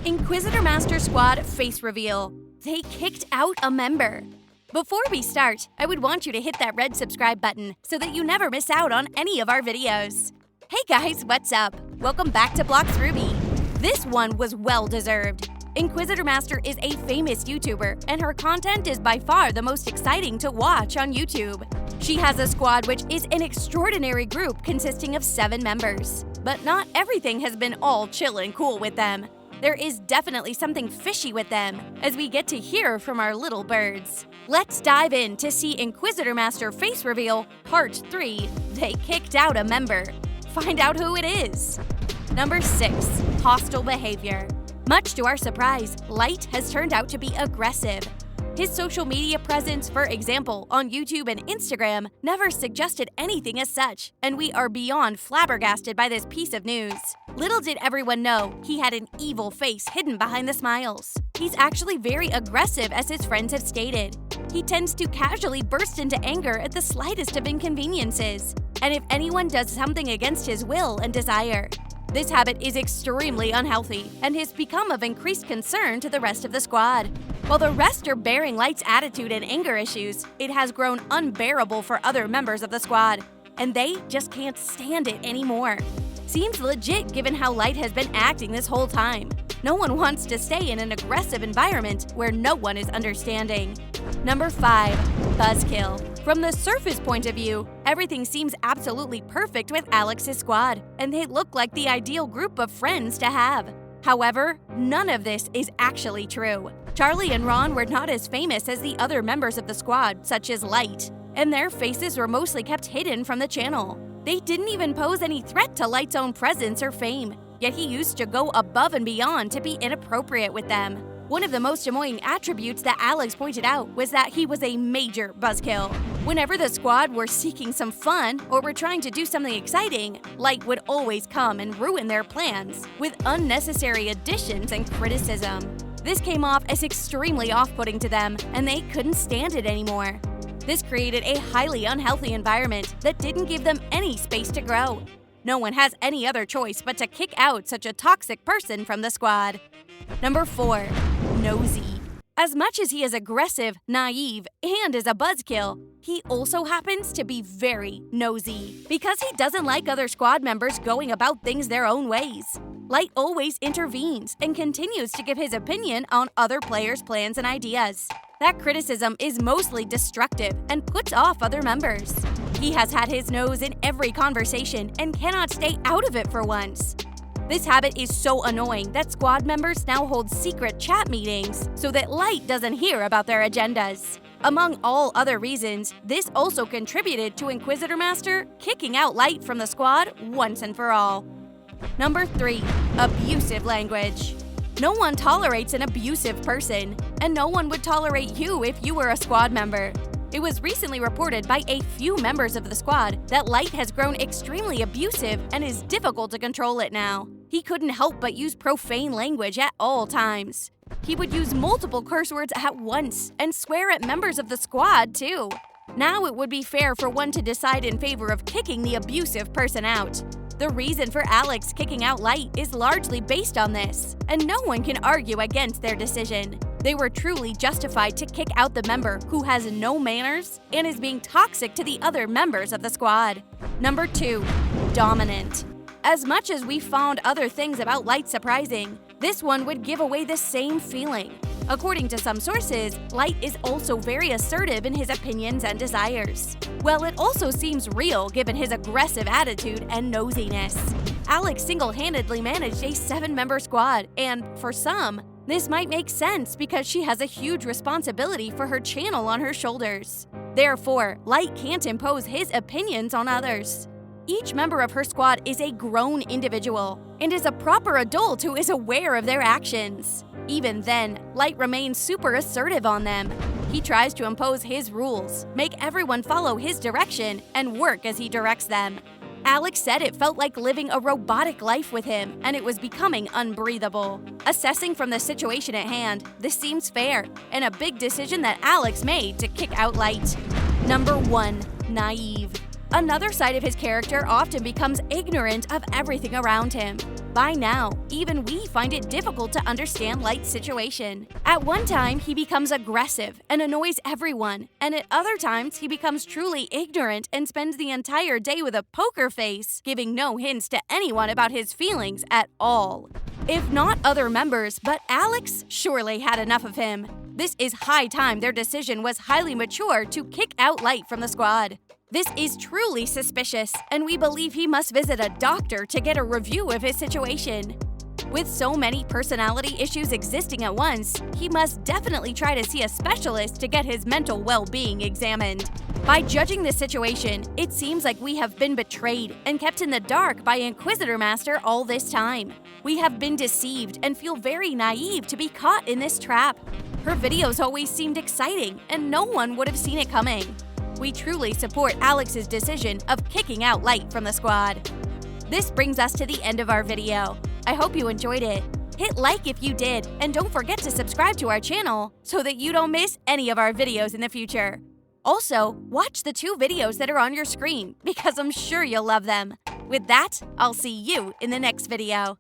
Inquisitormaster Squad face reveal. They kicked out a member. Before we start, I would want you to hit that red subscribe button so that you never miss out on any of our videos. Hey guys, what's up? Welcome back to Blocks Ruby. This one was well deserved. Inquisitormaster is a famous YouTuber, and her content is by far the most exciting to watch on YouTube. She has a squad which is an extraordinary group consisting of 7 members. But not everything has been all chill and cool with them. There is definitely something fishy with them, as we get to hear from our little birds. Let's dive in to see Inquisitormaster Face Reveal Part 3, They Kicked Out a Member. Find out who it is. Number 6. Hostile Behavior. Much to our surprise, Light has turned out to be aggressive. His social media presence, for example, on YouTube and Instagram, never suggested anything as such, and we are beyond flabbergasted by this piece of news. Little did everyone know, he had an evil face hidden behind the smiles. He's actually very aggressive, as his friends have stated. He tends to casually burst into anger at the slightest of inconveniences, and if anyone does something against his will and desire. This habit is extremely unhealthy and has become of increased concern to the rest of the squad. While the rest are bearing Light's attitude and anger issues, it has grown unbearable for other members of the squad, and they just can't stand it anymore. Seems legit given how Light has been acting this whole time. No one wants to stay in an aggressive environment where no one is understanding. Number 5. Buzzkill. From the surface point of view, everything seems absolutely perfect with Alex's squad, and they look like the ideal group of friends to have. However, none of this is actually true. Charlie and Ron were not as famous as the other members of the squad, such as Light, and their faces were mostly kept hidden from the channel. They didn't even pose any threat to Light's own presence or fame, yet he used to go above and beyond to be inappropriate with them. One of the most annoying attributes that Alex pointed out was that he was a major buzzkill. Whenever the squad were seeking some fun or were trying to do something exciting, Light would always come and ruin their plans with unnecessary additions and criticism. This came off as extremely off-putting to them, and they couldn't stand it anymore. This created a highly unhealthy environment that didn't give them any space to grow. No one has any other choice but to kick out such a toxic person from the squad. Number 4. Nosy. As much as he is aggressive, naive, and is a buzzkill, he also happens to be very nosy because he doesn't like other squad members going about things their own ways. Light always intervenes and continues to give his opinion on other players' plans and ideas. That criticism is mostly destructive and puts off other members. He has had his nose in every conversation and cannot stay out of it for once. This habit is so annoying that squad members now hold secret chat meetings so that Light doesn't hear about their agendas. Among all other reasons, this also contributed to Inquisitormaster kicking out Light from the squad once and for all. Number 3. Abusive language. No one tolerates an abusive person, and no one would tolerate you if you were a squad member. It was recently reported by a few members of the squad that Light has grown extremely abusive and is difficult to control it now. He couldn't help but use profane language at all times. He would use multiple curse words at once and swear at members of the squad too. Now it would be fair for one to decide in favor of kicking the abusive person out. The reason for Alex kicking out Light is largely based on this, and no one can argue against their decision. They were truly justified to kick out the member who has no manners and is being toxic to the other members of the squad. Number 2. Dominant. As much as we found other things about Light surprising, this one would give away the same feeling. According to some sources, Light is also very assertive in his opinions and desires. Well, it also seems real given his aggressive attitude and nosiness. Alex single-handedly managed a 7-member squad, and for some, this might make sense because she has a huge responsibility for her channel on her shoulders. Therefore, Light can't impose his opinions on others. Each member of her squad is a grown individual and is a proper adult who is aware of their actions. Even then, Light remains super assertive on them. He tries to impose his rules, make everyone follow his direction, and work as he directs them. Alex said it felt like living a robotic life with him, and it was becoming unbreathable. Assessing from the situation at hand, this seems fair, and a big decision that Alex made to kick out Light. Number 1. Naive. Another side of his character often becomes ignorant of everything around him. By now, even we find it difficult to understand Light's situation. At one time, he becomes aggressive and annoys everyone, and at other times, he becomes truly ignorant and spends the entire day with a poker face, giving no hints to anyone about his feelings at all. If not other members, but Alex surely had enough of him. This is high time their decision was highly mature to kick out Light from the squad. This is truly suspicious, and we believe he must visit a doctor to get a review of his situation. With so many personality issues existing at once, he must definitely try to see a specialist to get his mental well-being examined. By judging this situation, it seems like we have been betrayed and kept in the dark by Inquisitormaster all this time. We have been deceived and feel very naive to be caught in this trap. Her videos always seemed exciting, and no one would have seen it coming. We truly support Alex's decision of kicking out Light from the squad. This brings us to the end of our video. I hope you enjoyed it. Hit like if you did, and don't forget to subscribe to our channel so that you don't miss any of our videos in the future. Also, watch the 2 videos that are on your screen because I'm sure you'll love them. With that, I'll see you in the next video.